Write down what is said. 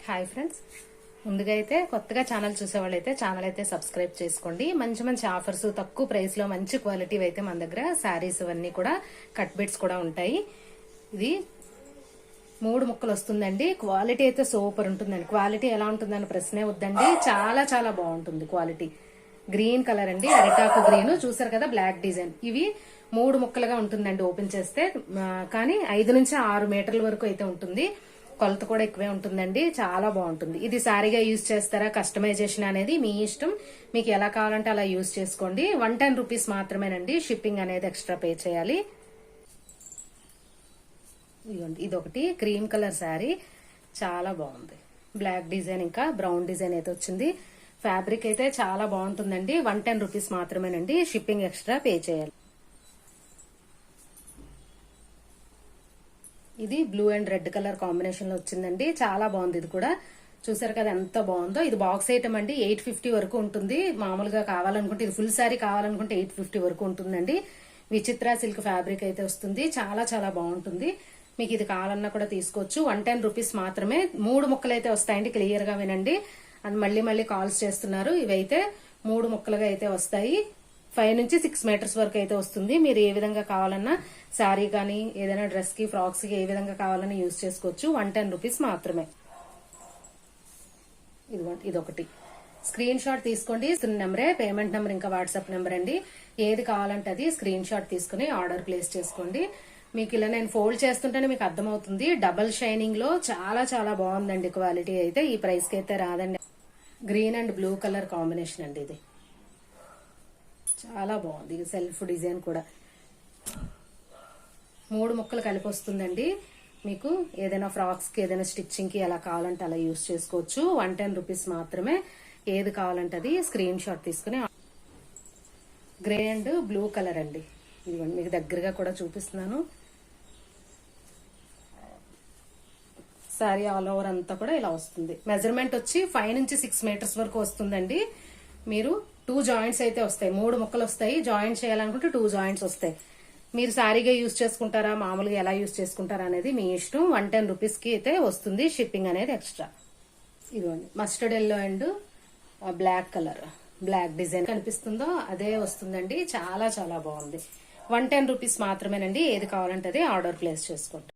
Hi friends, ముందుగా అయితే కొత్తగా ఛానల్ చూసేవాళ్ళైతే ఛానల్ అయితే సబ్స్క్రైబ్ చేసుకోండి. మంచి మంచి ఆఫర్స్, తక్కువ ప్రైస్ లో మంచి క్వాలిటీ అయితే మన దగ్గర శారీస్ అవన్నీ కూడా కట్ బిట్స్ కూడా ఉంటాయి. ఇది 3 ముక్కలు వస్తుందండి. క్వాలిటీ అయితే సూపర్ ఉంటుందండి. క్వాలిటీ ఎలా ఉంటుందని ప్రశ్నే వద్దండి, చాలా చాలా బాగుంటుంది క్వాలిటీ. గ్రీన్ కలర్ అండి, అరిటాకు గ్రీన్ చూసారు కదా, బ్లాక్ డిజైన్. ఇవి 3 ముక్కలుగా ఉంటుందండి ఓపెన్ చేస్తే. కానీ 5 నుంచి 6 మీటర్ల వరకు అయితే ఉంటుంది. కొలత కూడా ఎక్కువే ఉంటుందండి, చాలా బాగుంటుంది. ఇది సారీగా యూజ్ చేస్తారా, కస్టమైజేషన్ అనేది మీ ఇష్టం. మీకు ఎలా కావాలంటే అలా యూజ్ చేసుకోండి. 110 రూపీస్ మాత్రమేనండి. షిప్పింగ్ అనేది ఎక్స్ట్రా పే చేయాలి. ఇదొకటి క్రీమ్ కలర్ శారీ, చాలా బాగుంది. బ్లాక్ డిజైన్ ఇంకా బ్రౌన్ డిజైన్ అయితే వచ్చింది. ఫ్యాబ్రిక్ అయితే చాలా బాగుంటుందండి. 110 రూపీస్ మాత్రమేనండి. షిప్పింగ్ ఎక్స్ట్రా పే చేయాలి. ఇది blue and red colour combination లో వచ్చిందండి. చాలా బాగుంది. ఇది కూడా చూసారు కదా ఎంత బాగుందో. ఇది బాక్స్ ఐటమ్ అండి. 850 వరకు ఉంటుంది. మామూలుగా కావాలనుకుంటే, ఇది ఫుల్ శారీ కావాలనుకుంటే 850 వరకు ఉంటుందండి. విచిత్ర సిల్క్ ఫ్యాబ్రిక్ అయితే వస్తుంది. చాలా చాలా బాగుంటుంది. మీకు ఇది కావాలన్నా కూడా తీసుకోవచ్చు. 110 రూపీస్ మాత్రమే. 3 ముక్కలు అయితే వస్తాయండి. క్లియర్ గా వినండి. అది మళ్ళీ మళ్ళీ కాల్స్ చేస్తున్నారు. ఇవైతే 3 ముక్కలుగా అయితే వస్తాయి. 5 నుంచి 6 మీటర్స్ వరకు అయితే వస్తుంది. మీరు ఏ విధంగా కావాలన్నా శారీ కానీ ఏదైనా డ్రెస్ కి, ఫ్రాక్స్ కి ఏ విధంగా కావాలన్నా యూజ్ చేసుకోవచ్చు. 110 రూపీస్ మాత్రమే. ఇదొకటి స్క్రీన్ షాట్ తీసుకోండి. నెంబరే పేమెంట్ నెంబర్ ఇంకా వాట్సాప్ నెంబర్ అండి. ఏది కావాలంటే అది స్క్రీన్ షాట్ తీసుకుని ఆర్డర్ ప్లేస్ చేసుకోండి. మీకు ఇలా నేను ఫోల్డ్ చేస్తుంటేనే మీకు అర్థమవుతుంది. డబల్ షైనింగ్ లో చాలా చాలా బాగుందండి. క్వాలిటీ అయితే ఈ ప్రైస్ కి అయితే రాదండి. Green and blue colour combination అండి. ఇది చాలా బాగుంది. ఇది సెల్ఫ్ డిజైన్ కూడా 3 ముక్కలు కలిపి వస్తుందండి. మీకు ఏదైనా ఫ్రాక్స్ కి, ఏదైనా స్టిచ్చింగ్ కి ఎలా కావాలంటే అలా యూజ్ చేసుకోవచ్చు. 110 రూపీస్ మాత్రమే. ఏది కావాలంటే అది స్క్రీన్ షాట్ తీసుకుని. గ్రే అండ్ బ్లూ కలర్ అండి. ఇది మీకు దగ్గరగా కూడా చూపిస్తున్నాను. సారీ ఆల్ ఓవర్ అంతా కూడా ఇలా వస్తుంది. మెజర్మెంట్ వచ్చి 5 నుంచి 6 మీటర్స్ వరకు వస్తుందండి. మీరు 2 జాయింట్స్ అయితే వస్తాయి. 3 ముక్కలు వస్తాయి. జాయింట్ చేయాలనుకుంటే 2 జాయింట్స్ వస్తాయి. మీరు శారీగా యూజ్ చేసుకుంటారా, మామూలుగా ఎలా యూజ్ చేసుకుంటారా అనేది మీ ఇష్టం. 110 రూపీస్ కి అయితే వస్తుంది. షిప్పింగ్ అనేది ఎక్స్ట్రా. ఇదిగోండి mustard yellow and black colour, black design కనిపిస్తుందో అదే వస్తుందండి. చాలా చాలా బాగుంది. 110 రూపీస్ మాత్రమేనండి. ఏది కావాలంటే అది ఆర్డర్ ప్లేస్ చేసుకోండి.